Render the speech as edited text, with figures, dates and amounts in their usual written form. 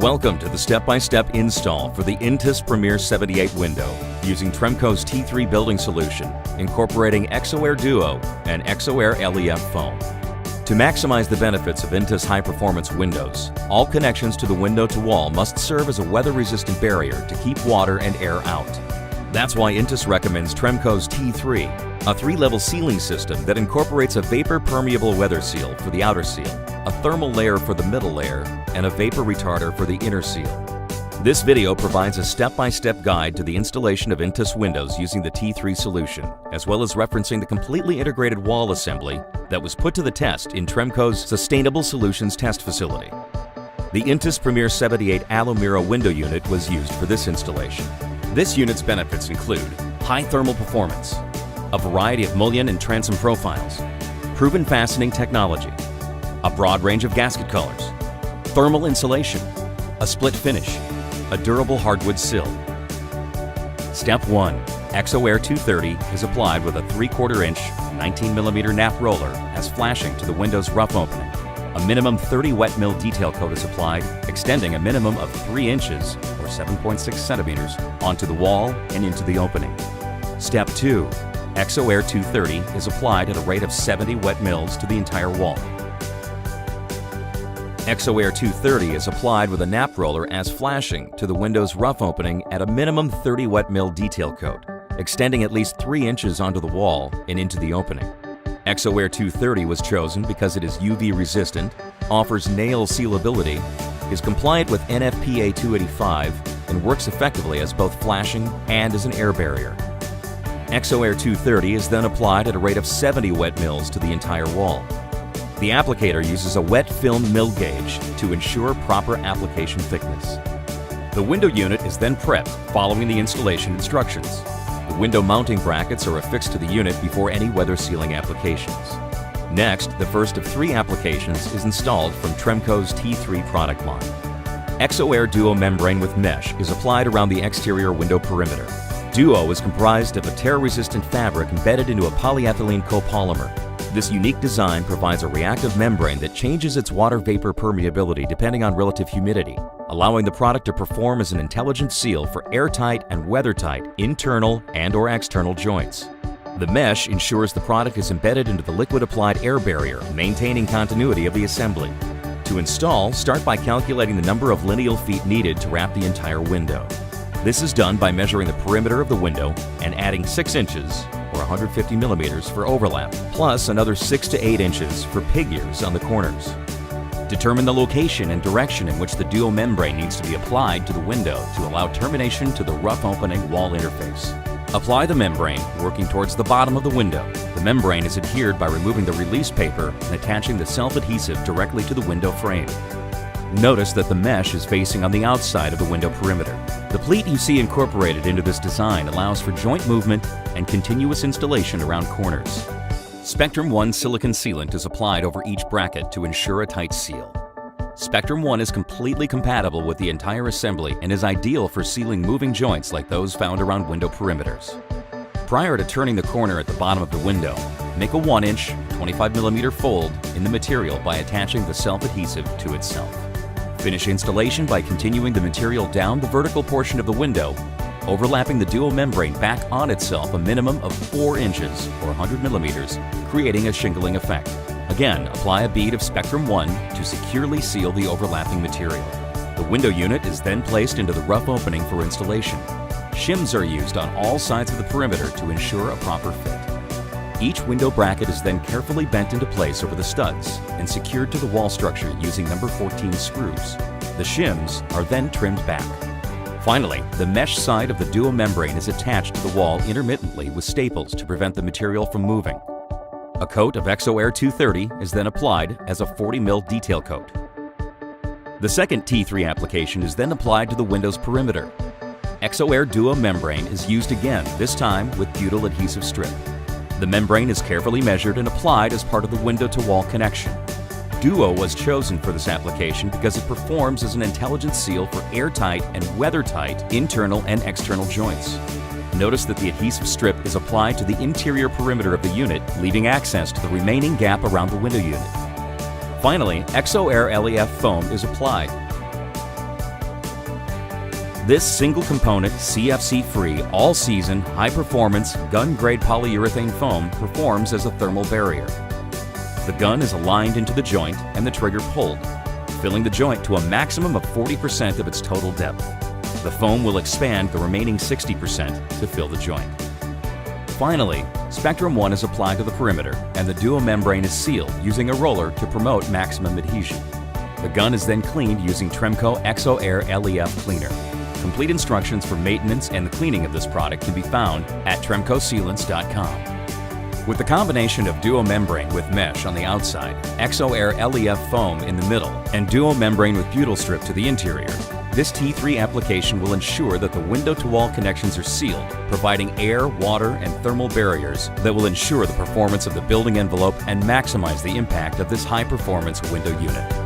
Welcome to the step-by-step install for the Intus Premier 78 window using Tremco's T3 building solution, incorporating ExoAir Duo and ExoAir LEF foam. To maximize the benefits of Intus high-performance windows, all connections to the window-to-wall must serve as a weather-resistant barrier to keep water and air out. That's why Intus recommends Tremco's T3, a 3-level sealing system that incorporates a vapor-permeable weather seal for the outer seal, a thermal layer for the middle layer, and a vapor retarder for the inner seal. This video provides a step-by-step guide to the installation of Intus windows using the T3 solution, as well as referencing the completely integrated wall assembly that was put to the test in Tremco's Sustainable Solutions test facility. The Intus Premier 78 Alumira window unit was used for this installation. This unit's benefits include high thermal performance, a variety of mullion and transom profiles, proven fastening technology, a broad range of gasket colors, thermal insulation, a split finish, a durable hardwood sill. Step 1. ExoAir 230 is applied with a 3/4 inch 19mm nap roller as flashing to the window's rough opening. A minimum 30 wet mill detail coat is applied, extending a minimum of 3 inches or 7.6 centimeters onto the wall and into the opening. Step 2. ExoAir 230 is applied at a rate of 70 wet mills to the entire wall. ExoAir 230 is applied with a nap roller as flashing to the window's rough opening at a minimum 30 wet mill detail coat, extending at least 3 inches onto the wall and into the opening. ExoAir 230 was chosen because it is UV resistant, offers nail sealability, is compliant with NFPA 285, and works effectively as both flashing and as an air barrier. ExoAir 230 is then applied at a rate of 70 wet mills to the entire wall. The applicator uses a wet film mill gauge to ensure proper application thickness. The window unit is then prepped following the installation instructions. The window mounting brackets are affixed to the unit before any weather sealing applications. Next, the first of 3 applications is installed from Tremco's T3 product line. ExoAir Duo membrane with mesh is applied around the exterior window perimeter. Duo is comprised of a tear-resistant fabric embedded into a polyethylene copolymer. This unique design provides a reactive membrane that changes its water vapor permeability depending on relative humidity, allowing the product to perform as an intelligent seal for airtight and weathertight internal and/or external joints. The mesh ensures the product is embedded into the liquid-applied air barrier, maintaining continuity of the assembly. To install, start by calculating the number of lineal feet needed to wrap the entire window. This is done by measuring the perimeter of the window and adding 6 inches or 150 millimeters for overlap, plus another 6 to 8 inches for pig ears on the corners. Determine the location and direction in which the Duo membrane needs to be applied to the window to allow termination to the rough opening wall interface. Apply the membrane, working towards the bottom of the window. The membrane is adhered by removing the release paper and attaching the self-adhesive directly to the window frame. Notice that the mesh is facing on the outside of the window perimeter. The pleat you see incorporated into this design allows for joint movement and continuous installation around corners. Spectrum 1 silicone sealant is applied over each bracket to ensure a tight seal. Spectrum 1 is completely compatible with the entire assembly and is ideal for sealing moving joints like those found around window perimeters. Prior to turning the corner at the bottom of the window, make a 1-inch, 25mm fold in the material by attaching the self-adhesive to itself. Finish installation by continuing the material down the vertical portion of the window, overlapping the Duo membrane back on itself a minimum of 4 inches or 100 millimeters, creating a shingling effect. Again, apply a bead of Spectrum 1 to securely seal the overlapping material. The window unit is then placed into the rough opening for installation. Shims are used on all sides of the perimeter to ensure a proper fit. Each window bracket is then carefully bent into place over the studs and secured to the wall structure using number 14 screws. The shims are then trimmed back. Finally, the mesh side of the Duo membrane is attached to the wall intermittently with staples to prevent the material from moving. A coat of ExoAir 230 is then applied as a 40mm detail coat. The second T3 application is then applied to the window's perimeter. ExoAir Duo membrane is used again, this time with butyl adhesive strip. The membrane is carefully measured and applied as part of the window-to-wall connection. Duo was chosen for this application because it performs as an intelligent seal for airtight and weather-tight internal and external joints. Notice that the adhesive strip is applied to the interior perimeter of the unit, leaving access to the remaining gap around the window unit. Finally, ExoAir LEF foam is applied. This single-component, CFC-free, all-season, high-performance, gun-grade polyurethane foam performs as a thermal barrier. The gun is aligned into the joint and the trigger pulled, filling the joint to a maximum of 40% of its total depth. The foam will expand the remaining 60% to fill the joint. Finally, Spectrum 1 is applied to the perimeter and the Duo membrane is sealed using a roller to promote maximum adhesion. The gun is then cleaned using Tremco ExoAir LEF Cleaner. Complete instructions for maintenance and the cleaning of this product can be found at tremcosealants.com. With the combination of Duo membrane with mesh on the outside, ExoAir LEF foam in the middle, and Duo membrane with butyl strip to the interior, this T3 application will ensure that the window-to-wall connections are sealed, providing air, water, and thermal barriers that will ensure the performance of the building envelope and maximize the impact of this high-performance window unit.